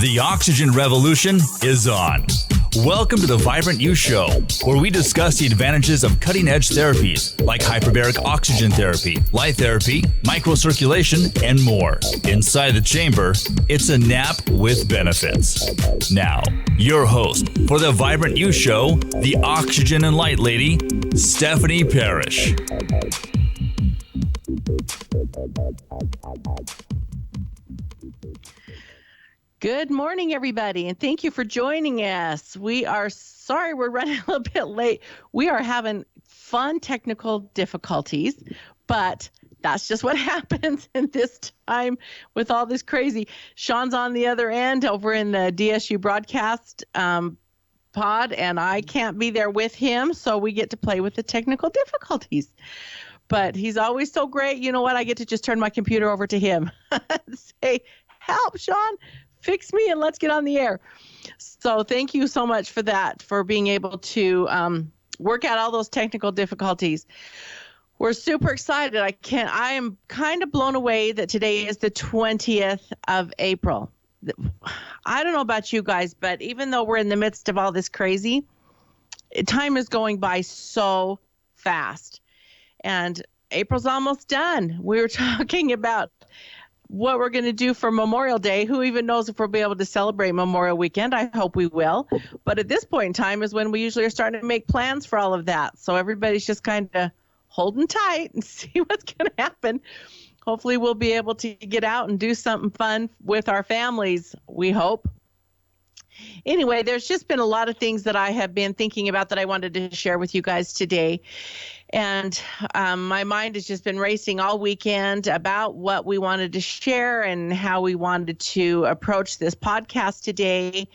The oxygen revolution is on. Welcome to the Vibrant You Show, where we discuss the advantages of cutting-edge therapies like hyperbaric oxygen therapy, light therapy, microcirculation, and more. Inside the chamber, it's a nap with benefits. Now, your host for the Vibrant You Show, the Oxygen and Light Lady, Stephanie Parrish. Good morning, everybody, and thank you for joining us. We are sorry we're running a little bit late. We are having fun technical difficulties, but that's just what happens in this time with all this crazy. Sean's on the other end over in the DSU broadcast pod, and I can't be there with him, so we get to play with the technical difficulties. But he's always so great. You know what? I get to just turn my computer over to him. Say, help, Sean. Fix me and let's get on the air. So thank you so much for that, for being able to work out all those technical difficulties. We're super excited. I am kind of blown away that today is the 20th of April. I don't know about you guys, but even though we're in the midst of all this crazy, time is going by so fast. And April's almost done. We were talking about what we're going to do for Memorial Day. Who even knows if we'll be able to celebrate Memorial Weekend? I hope we will. But at this point in time is when we usually are starting to make plans for all of that. So everybody's just kind of holding tight and see what's going to happen. Hopefully we'll be able to get out and do something fun with our families, we hope. Anyway, there's just been a lot of things that I have been thinking about that I wanted to share with you guys today. And my mind has just been racing all weekend about what we wanted to share and how we wanted to approach this podcast today.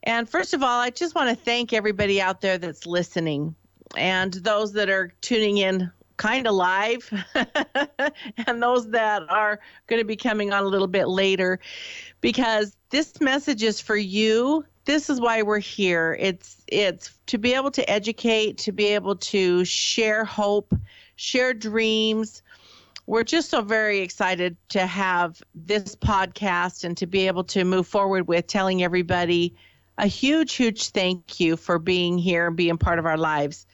And first of all, I just want to thank everybody out there that's listening and those that are tuning in kind of live and those that are going to be coming on a little bit later, because this message is for you. This is why we're here. It's to be able to educate, to be able to share hope, share dreams. We're just so very excited to have this podcast and to be able to move forward with telling everybody a huge, huge thank you for being here and being part of our lives.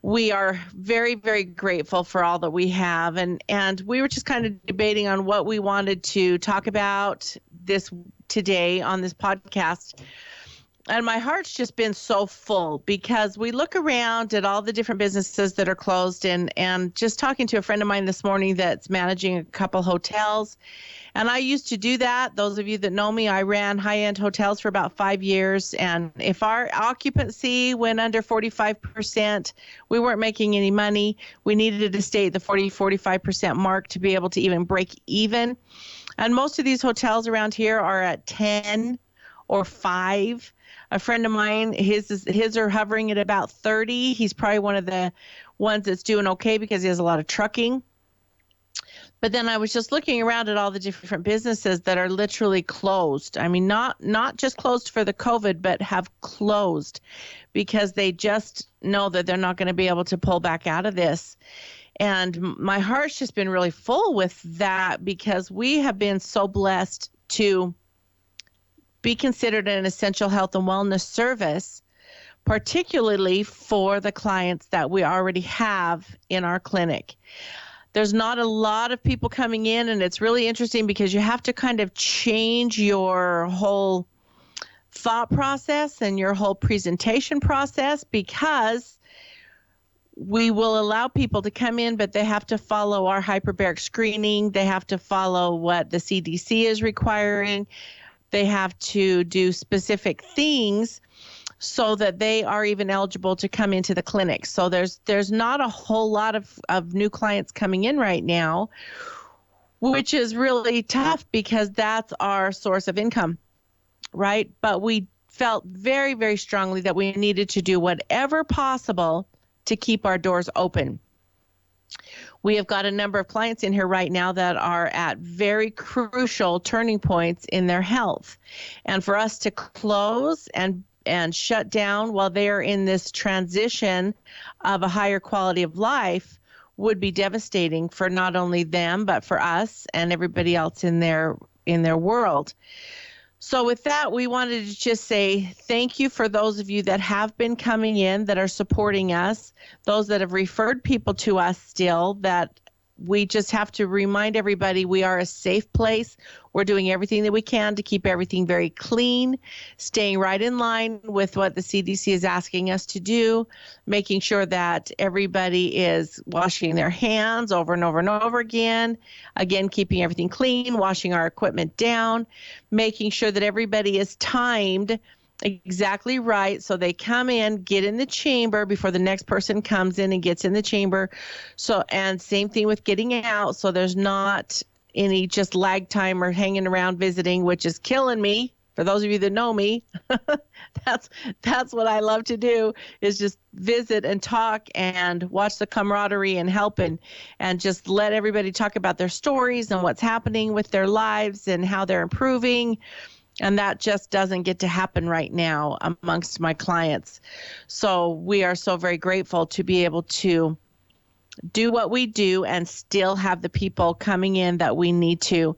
We are very, very grateful for all that we have. And we were just kind of debating on what we wanted to talk about today on this podcast. And my heart's just been so full because we look around at all the different businesses that are closed, and just talking to a friend of mine this morning that's managing a couple hotels. And I used to do that. Those of you that know me, I ran high-end hotels for about 5 years. And if our occupancy went under 45%, we weren't making any money. We needed to stay at the 45% mark to be able to even break even. And most of these hotels around here are at 10 or 5. A friend of mine, his are hovering at about 30. He's probably one of the ones that's doing okay because he has a lot of trucking. But then I was just looking around at all the different businesses that are literally closed. I mean, not just closed for the COVID, but have closed because they just know that they're not going to be able to pull back out of this. And my heart's just been really full with that because we have been so blessed to be considered an essential health and wellness service, particularly for the clients that we already have in our clinic. There's not a lot of people coming in, and it's really interesting because you have to kind of change your whole thought process and your whole presentation process, because we will allow people to come in, but they have to follow our hyperbaric screening. They have to follow what the CDC is requiring. They have to do specific things so that they are even eligible to come into the clinic. So there's not a whole lot of new clients coming in right now, which is really tough because that's our source of income, right? But we felt very, very strongly that we needed to do whatever possible to keep our doors open. We have got a number of clients in here right now that are at very crucial turning points in their health. And for us to close and shut down while they're in this transition of a higher quality of life would be devastating for not only them, but for us and everybody else in their world. So with that, we wanted to just say thank you for those of you that have been coming in, that are supporting us, those that have referred people to us still, that we just have to remind everybody we are a safe place. We're doing everything that we can to keep everything very clean, staying right in line with what the CDC is asking us to do, making sure that everybody is washing their hands over and over and over again, keeping everything clean, washing our equipment down, making sure that everybody is timed exactly right. So they come in, get in the chamber before the next person comes in and gets in the chamber. So, and same thing with getting out. So there's not any just lag time or hanging around visiting, which is killing me. For those of you that know me, that's what I love to do, is just visit and talk and watch the camaraderie and help and just let everybody talk about their stories and what's happening with their lives and how they're improving. And that just doesn't get to happen right now amongst my clients. So we are so very grateful to be able to do what we do and still have the people coming in that we need to.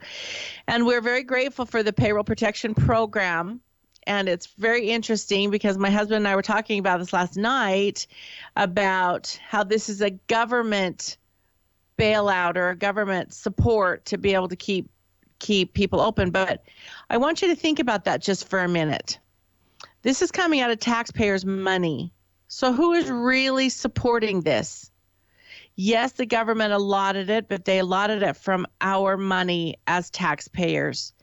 And we're very grateful for the payroll protection program. And it's very interesting because my husband and I were talking about this last night, about how this is a government bailout or a government support to be able to keep people open. But I want you to think about that just for a minute. This is coming out of taxpayers' money. So who is really supporting this? Yes, the government allotted it, but they allotted it from our money as taxpayers.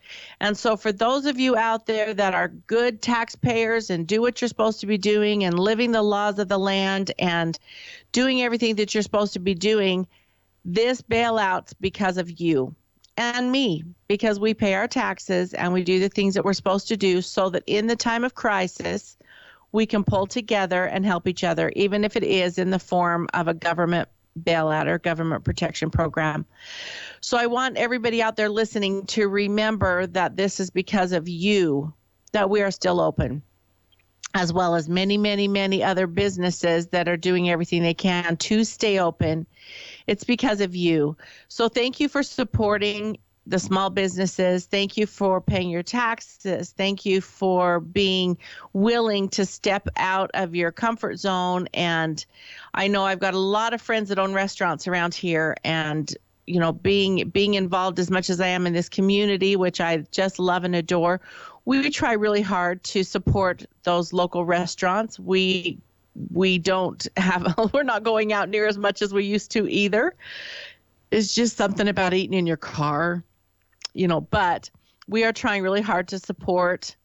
And so for those of you out there that are good taxpayers and do what you're supposed to be doing and living the laws of the land and doing everything that you're supposed to be doing, this bailout's because of you and me, because we pay our taxes and we do the things that we're supposed to do so that in the time of crisis, we can pull together and help each other, even if it is in the form of a government bailout or government protection program. So I want everybody out there listening to remember that this is because of you that we are still open, as well as many, many, many other businesses that are doing everything they can to stay open. It's because of you. So thank you for supporting the small businesses. Thank you for paying your taxes. Thank you for being willing to step out of your comfort zone. And I know I've got a lot of friends that own restaurants around here, and you know, being involved as much as I am in this community, which I just love and adore, we try really hard to support those local restaurants. We don't have, we're not going out near as much as we used to either. It's just something about eating in your car, you know, but we are trying really hard to support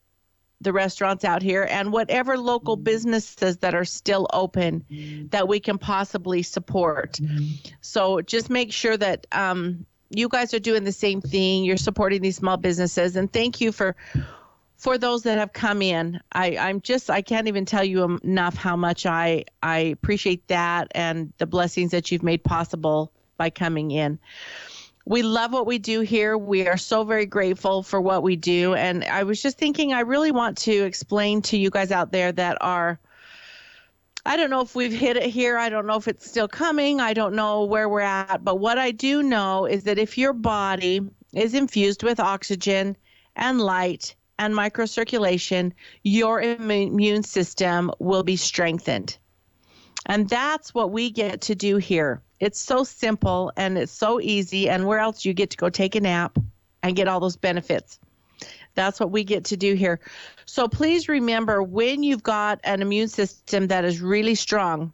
the restaurants out here and whatever local businesses that are still open that we can possibly support. So just make sure that you guys are doing the same thing. You're supporting these small businesses, and thank you for those that have come in. I can't even tell you enough how much I appreciate that and the blessings that you've made possible by coming in. We love what we do here. We are so very grateful for what we do. And I was just thinking, I really want to explain to you guys out there that are, I don't know if we've hit it here. I don't know if it's still coming. I don't know where we're at. But what I do know is that if your body is infused with oxygen and light and microcirculation, your immune system will be strengthened. And that's what we get to do here. It's so simple and it's so easy. And where else you get to go take a nap and get all those benefits? That's what we get to do here. So please remember, when you've got an immune system that is really strong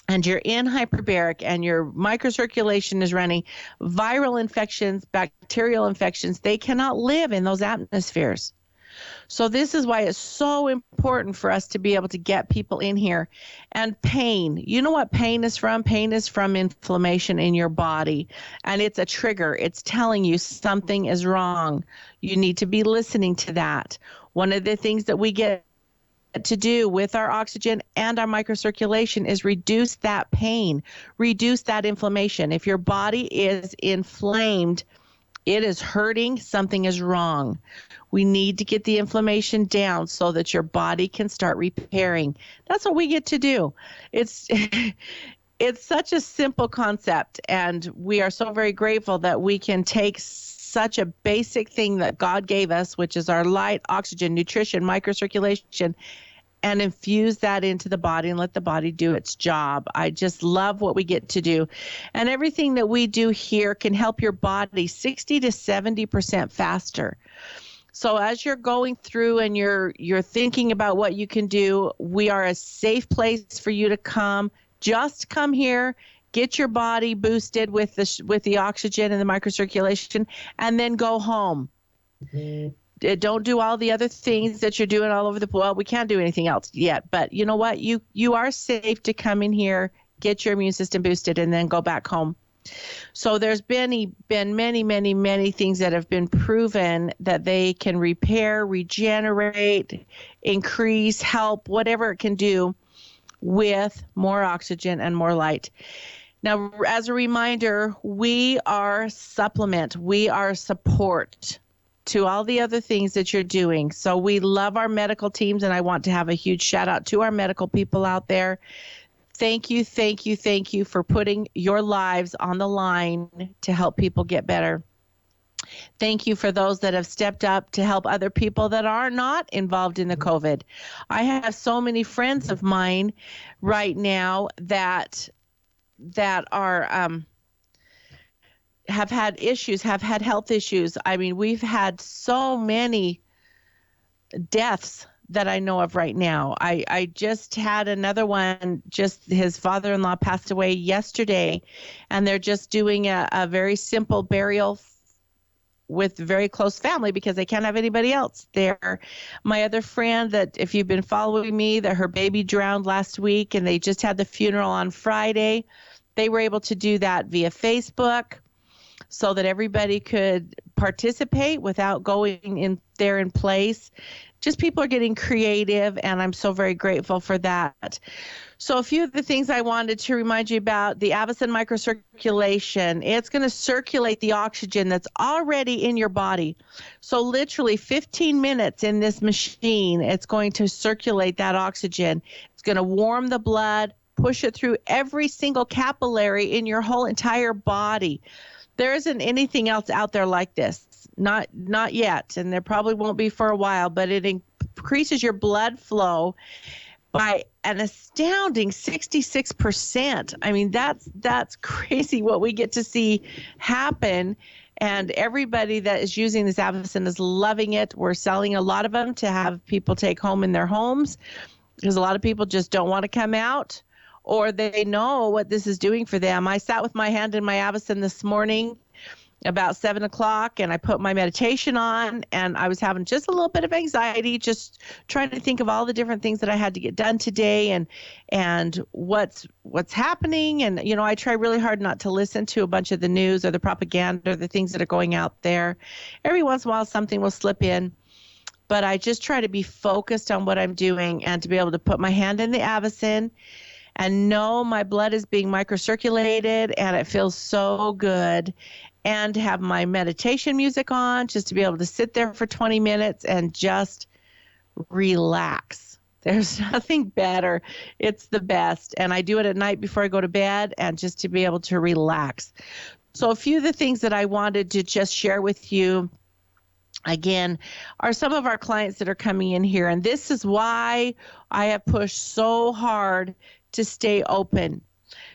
and you're in hyperbaric and your microcirculation is running, viral infections, bacterial infections, they cannot live in those atmospheres. So this is why it's so important for us to be able to get people in here. And pain, you know what pain is from? Pain is from inflammation in your body, and it's a trigger. It's telling you something is wrong. You need to be listening to that. One of the things that we get to do with our oxygen and our microcirculation is reduce that pain, reduce that inflammation. If your body is inflamed, it is hurting, something is wrong. We need to get the inflammation down so that your body can start repairing. That's what we get to do. It's such a simple concept, and we are so very grateful that we can take such a basic thing that God gave us, which is our light, oxygen, nutrition, microcirculation, and infuse that into the body and let the body do its job. I just love what we get to do. And everything that we do here can help your body 60 to 70% faster. So as you're going through and you're thinking about what you can do, we are a safe place for you to come. Just come here, get your body boosted with the oxygen and the microcirculation, and then go home. Don't do all the other things that you're doing all over the well, we can't do anything else yet, but you know what? You are safe to come in here, get your immune system boosted, and then go back home. So there's been many, many, many things that have been proven that they can repair, regenerate, increase, help, whatever it can do with more oxygen and more light. Now, as a reminder, we are supplement, we are support to all the other things that you're doing. So we love our medical teams, and I want to have a huge shout out to our medical people out there. Thank you, thank you, thank you for putting your lives on the line to help people get better. Thank you for those that have stepped up to help other people that are not involved in the COVID. I have so many friends of mine right now that are have had issues, have had health issues. I mean, we've had so many deaths that I know of right now. I just had another one, just his father-in-law passed away yesterday, and they're just doing a very simple burial with very close family because they can't have anybody else there. My other friend that, if you've been following me, that her baby drowned last week and they just had the funeral on Friday. They were able to do that via Facebook so that everybody could participate without going in there in place. Just people are getting creative, and I'm so very grateful for that. So a few of the things I wanted to remind you about: the Avicen microcirculation. It's going to circulate the oxygen that's already in your body. So literally 15 minutes in this machine, it's going to circulate that oxygen. It's going to warm the blood, push it through every single capillary in your whole entire body. There isn't anything else out there like this. Not yet, and there probably won't be for a while, but it increases your blood flow by an astounding 66%. I mean, that's crazy what we get to see happen. And everybody that is using this Avicen is loving it. We're selling a lot of them to have people take home in their homes because a lot of people just don't want to come out, or they know what this is doing for them. I sat with my hand in my Avicen this morning about 7 o'clock, and I put my meditation on, and I was having just a little bit of anxiety, just trying to think of all the different things that I had to get done today and what's happening. And, you know, I try really hard not to listen to a bunch of the news or the propaganda or the things that are going out there. Every once in a while, something will slip in, but I just try to be focused on what I'm doing and to be able to put my hand in the Avicen and know my blood is being microcirculated, and it feels so good. And have my meditation music on, just to be able to sit there for 20 minutes and just relax. There's nothing better. It's the best. And I do it at night before I go to bed, and just to be able to relax. So a few of the things that I wanted to just share with you, again, are some of our clients that are coming in here. And this is why I have pushed so hard to stay open,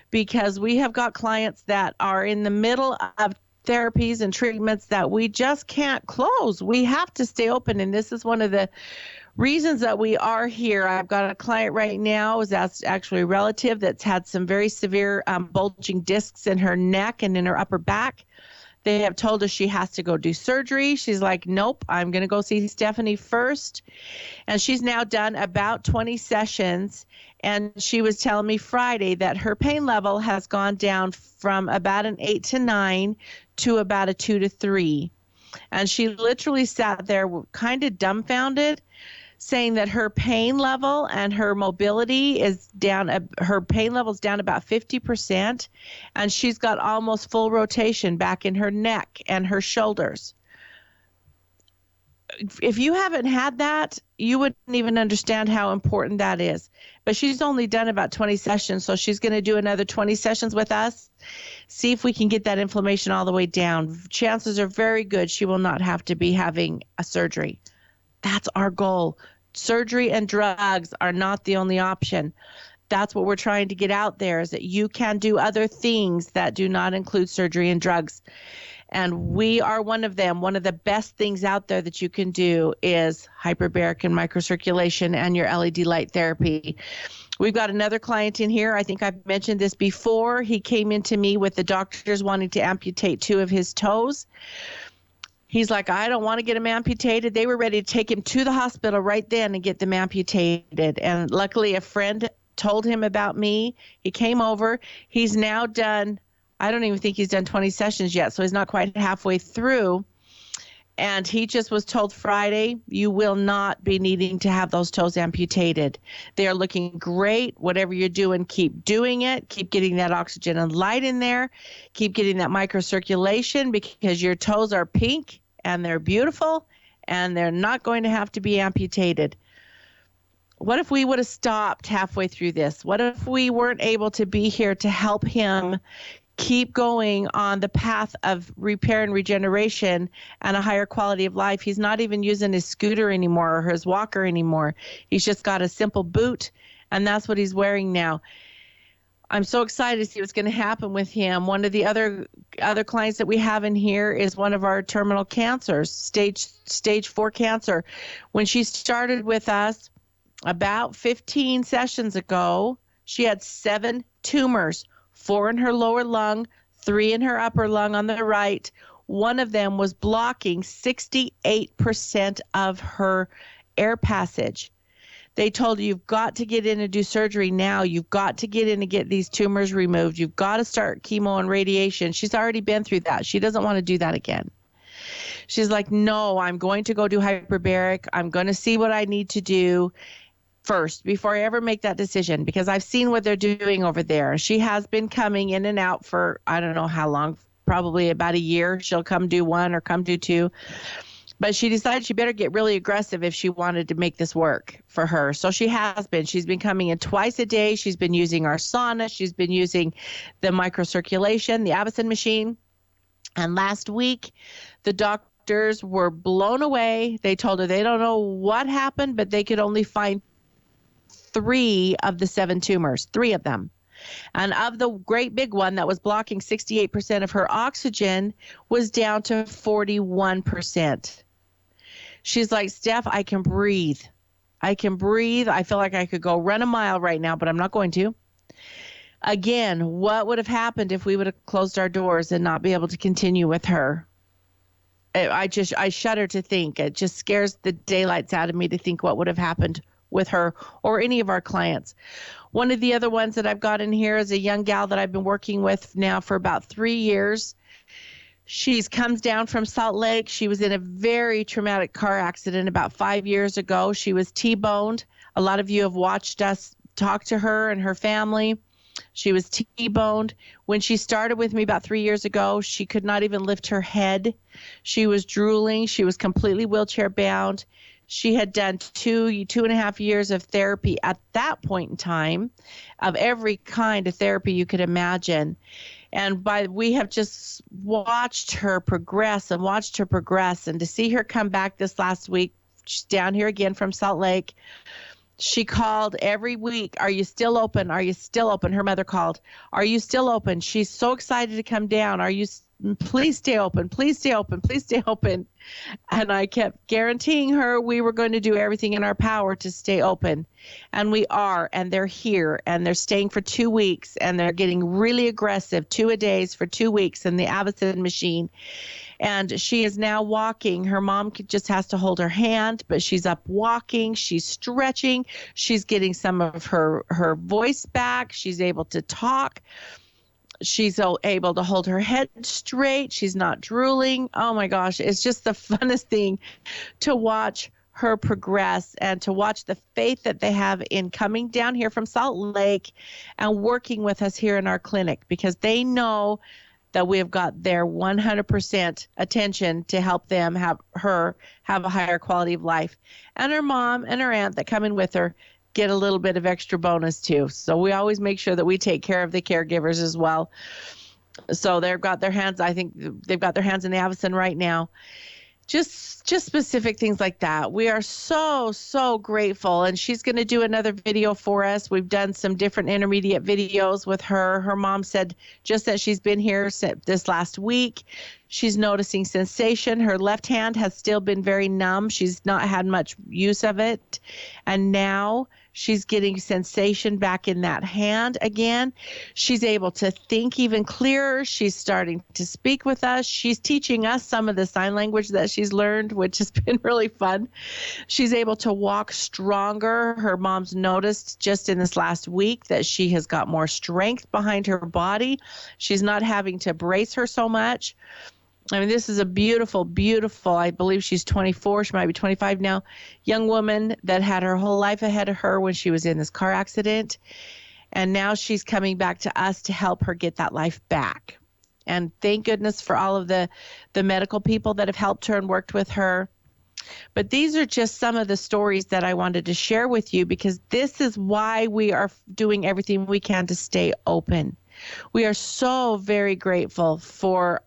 because we have got clients that are in the middle of therapies and treatments that we just can't close. We have to stay open. And this is one of the reasons that we are here. I've got a client right now, is actually a relative that's had some very severe bulging discs in her neck and in her upper back. They have told her she has to go do surgery. She's like, nope, I'm going to go see Stephanie first. And she's now done about 20 sessions. And she was telling me Friday that her pain level has gone down from about an 8 to 9 to about a 2 to 3. And she literally sat there kind of dumbfounded, saying that her pain level and her mobility is down. Her pain level's down about 50%, and she's got almost full rotation back in her neck and her shoulders. if you haven't had that, you wouldn't even understand how important that is. But she's only done about 20 sessions, so she's going to do another 20 sessions with us. See if we can get that inflammation all the way down. Chances are very good she will not have to be having a surgery. That's our goal. Surgery and drugs are not the only option. That's what we're trying to get out there, is that you can do other things that do not include surgery and drugs. And we are one of them. One of the best things out there that you can do is hyperbaric and microcirculation and your LED light therapy. We've got another client in here. I think I've mentioned this before. He came into me with the doctors wanting to amputate 2 of his toes. He's like, I don't want to get him amputated. They were ready to take him to the hospital right then and get them amputated. And luckily, a friend told him about me. He came over. He's now done, I don't even think he's done 20 sessions yet, so he's not quite halfway through. And he just was told Friday, you will not be needing to have those toes amputated. They are looking great. Whatever you're doing, keep doing it. Keep getting that oxygen and light in there. Keep getting that microcirculation, because your toes are pink and they're beautiful and they're not going to have to be amputated. What if we would have stopped halfway through this? What if we weren't able to be here to help him keep going on the path of repair and regeneration and a higher quality of life? He's not even using his scooter anymore or his walker anymore. He's just got a simple boot, and that's what he's wearing now. I'm so excited to see what's going to happen with him. One of the other clients that we have in here is one of our terminal cancers, stage 4 cancer. When she started with us about 15 sessions ago, she had 7 tumors. 4 in her lower lung, 3 in her upper lung on the right. One of them was blocking 68% of her air passage. They told her, you've got to get in and do surgery now. You've got to get in and get these tumors removed. You've got to start chemo and radiation. She's already been through that. She doesn't want to do that again. She's like, no, I'm going to go do hyperbaric. I'm going to see what I need to do first before I ever make that decision, because I've seen what they're doing over there. She has been coming in and out for I don't know how long, probably about a year. She'll come do 1 or come do 2. But she decided she better get really aggressive if she wanted to make this work for her. So she has been. She's been coming in twice a day. She's been using our sauna. She's been using the microcirculation, the Avicen machine. And last week, the doctors were blown away. They told her they don't know what happened, but they could only find 3 of the 7 tumors, 3 of them. And of the great big one that was blocking 68% of her oxygen was down to 41%. She's like, Steph, I can breathe. I can breathe. I feel like I could go run a mile right now, but I'm not going to. Again, what would have happened if we would have closed our doors and not be able to continue with her? I shudder to think. It just scares the daylights out of me to think what would have happened with her or any of our clients. One of the other ones that I've got in here is a young gal that I've been working with now for about 3 years. She comes down from Salt Lake. She was in a very traumatic car accident about 5 years ago. She was T-boned. A lot of you have watched us talk to her and her family. She was T-boned. When she started with me about 3 years ago, she could not even lift her head. She was drooling. She was completely wheelchair bound. She had done 2.5 years of therapy at that point in time, of every kind of therapy you could imagine. And we have just watched her progress. And to see her come back this last week, she's down here again from Salt Lake. She called every week. Are you still open? Are you still open? Her mother called. Are you still open? She's so excited to come down. Please stay open. Please stay open. Please stay open. And I kept guaranteeing her we were going to do everything in our power to stay open. And we are. And they're here. And they're staying for 2 weeks. And they're getting really aggressive, 2-a-days for 2 weeks in the Avicen machine. And she is now walking. Her mom just has to hold her hand, but she's up walking. She's stretching. She's getting some of her voice back. She's able to talk. She's able to hold her head straight. She's not drooling. Oh my gosh, it's just the funnest thing to watch her progress and to watch the faith that they have in coming down here from Salt Lake and working with us here in our clinic, because they know that we have got their 100% attention to help them have a higher quality of life. And her mom and her aunt that come in with her get a little bit of extra bonus too. So we always make sure that we take care of the caregivers as well. So they've got their hands, I think they've got their hands in the Avicen right now. Just specific things like that. We are so grateful. And she's going to do another video for us. We've done some different intermediate videos with her. Her mom said just that she's been here this last week. She's noticing sensation. Her left hand has still been very numb. She's not had much use of it. And now she's getting sensation back in that hand again. She's able to think even clearer. She's starting to speak with us. She's teaching us some of the sign language that she's learned, which has been really fun. She's able to walk stronger. Her mom's noticed just in this last week that she has got more strength behind her body. She's not having to brace her so much. I mean, this is a beautiful, I believe she's 24, she might be 25 now, young woman that had her whole life ahead of her when she was in this car accident. And now she's coming back to us to help her get that life back. And thank goodness for all of the medical people that have helped her and worked with her. But these are just some of the stories that I wanted to share with you, because this is why we are doing everything we can to stay open. We are so very grateful for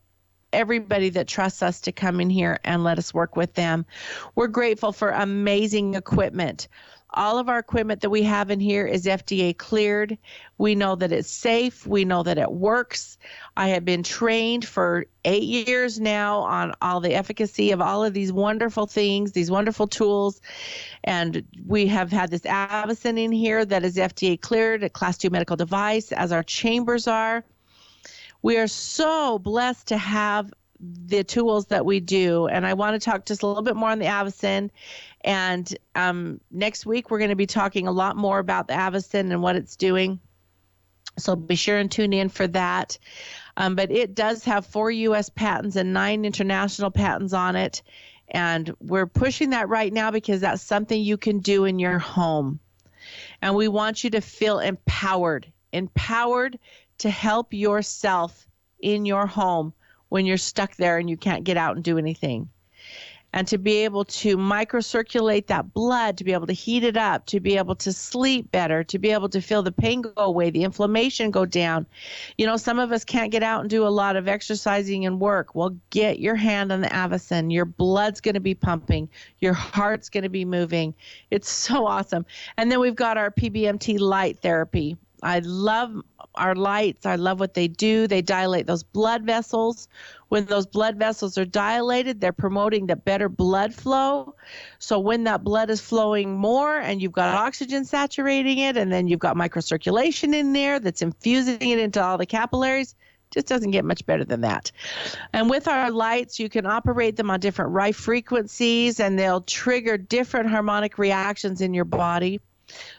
everybody that trusts us to come in here and let us work with them. We're grateful for amazing equipment. All of our equipment that we have in here is FDA cleared. We know that it's safe. We know that it works. I have been trained for 8 years now on all the efficacy of all of these wonderful things, these wonderful tools. And we have had this Avicen in here that is FDA cleared, a Class 2 medical device, as our chambers are. We are so blessed to have the tools that we do. And I want to talk just a little bit more on the Avicen. And next week, we're going to be talking a lot more about the Avicen and what it's doing. So be sure and tune in for that. But it does have 4 U.S. patents and 9 international patents on it. And we're pushing that right now because that's something you can do in your home. And we want you to feel empowered to help yourself in your home when you're stuck there and you can't get out and do anything. And to be able to microcirculate that blood, to be able to heat it up, to be able to sleep better, to be able to feel the pain go away, the inflammation go down. You know, some of us can't get out and do a lot of exercising and work. Well, get your hand on the Avicen. Your blood's going to be pumping. Your heart's going to be moving. It's so awesome. And then we've got our PBMT light therapy. I love our lights. I love what they do. They dilate those blood vessels. When those blood vessels are dilated, they're promoting the better blood flow. So when that blood is flowing more and you've got oxygen saturating it, and then you've got microcirculation in there that's infusing it into all the capillaries, just doesn't get much better than that. And with our lights, you can operate them on different rife frequencies, and they'll trigger different harmonic reactions in your body.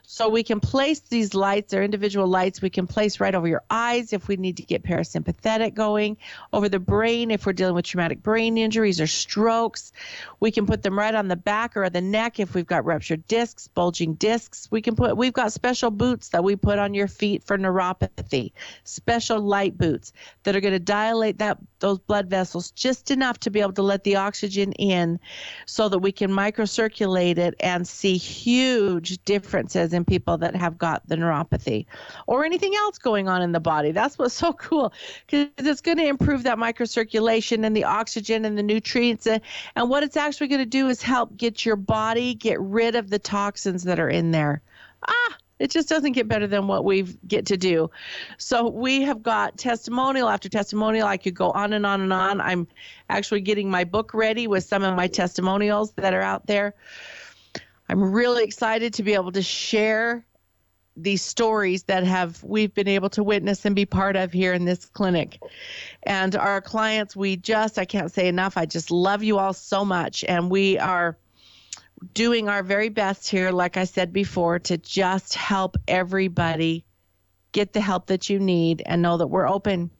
So we can place these lights, they're individual lights, we can place right over your eyes if we need to get parasympathetic going, over the brain if we're dealing with traumatic brain injuries or strokes. We can put them right on the back or the neck if we've got ruptured discs, bulging discs. We've got special boots that we put on your feet for neuropathy, special light boots that are going to dilate those blood vessels just enough to be able to let the oxygen in so that we can microcirculate it and see huge differences in people that have got the neuropathy or anything else going on in the body. That's what's so cool, because it's going to improve that microcirculation and the oxygen and the nutrients. And what it's actually going to do is help get your body get rid of the toxins that are in there. It just doesn't get better than what we get to do. So we have got testimonial after testimonial. I could go on and on and on. I'm actually getting my book ready with some of my testimonials that are out there. I'm really excited to be able to share these stories that we've been able to witness and be part of here in this clinic. And our clients, I can't say enough. I just love you all so much. And we are doing our very best here, like I said before, to just help everybody get the help that you need and know that we're open.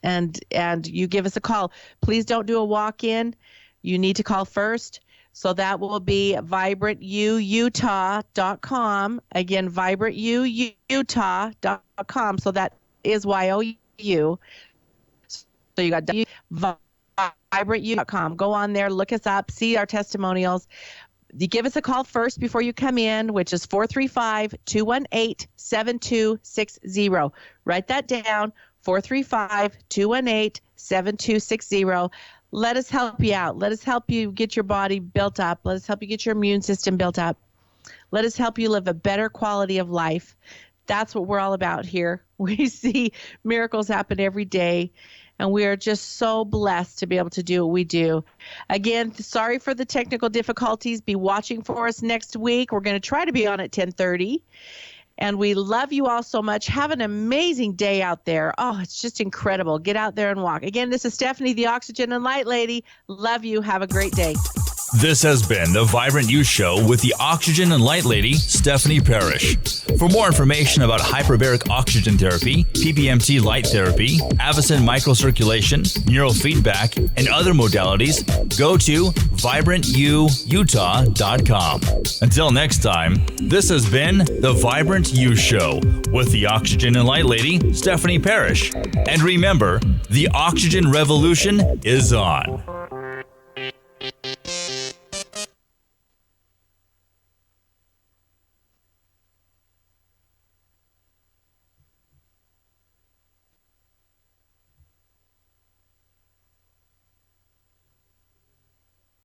And you give us a call. Please don't do a walk-in. You need to call first. So that will be vibrantuutah.com. Again, vibrantuutah.com. So that is YOU. So you got vibrantu.com. Go on there, look us up, see our testimonials. You give us a call first before you come in, which is 435-218-7260. Write that down, 435-218-7260. Let us help you out. Let us help you get your body built up. Let us help you get your immune system built up. Let us help you live a better quality of life. That's what we're all about here. We see miracles happen every day, and we are just so blessed to be able to do what we do. Again, sorry for the technical difficulties. Be watching for us next week. We're going to try to be on at 10:30. And we love you all so much. Have an amazing day out there. Oh, it's just incredible. Get out there and walk. Again, this is Stephanie, the Oxygen and Light Lady. Love you. Have a great day. This has been the Vibrant You Show with the Oxygen and Light Lady, Stephanie Parrish. For more information about hyperbaric oxygen therapy, PPMT light therapy, Avicen microcirculation, neurofeedback, and other modalities, go to vibrantuutah.com. Until next time, this has been the Vibrant You Show with the Oxygen and Light Lady, Stephanie Parrish. And remember, the oxygen revolution is on.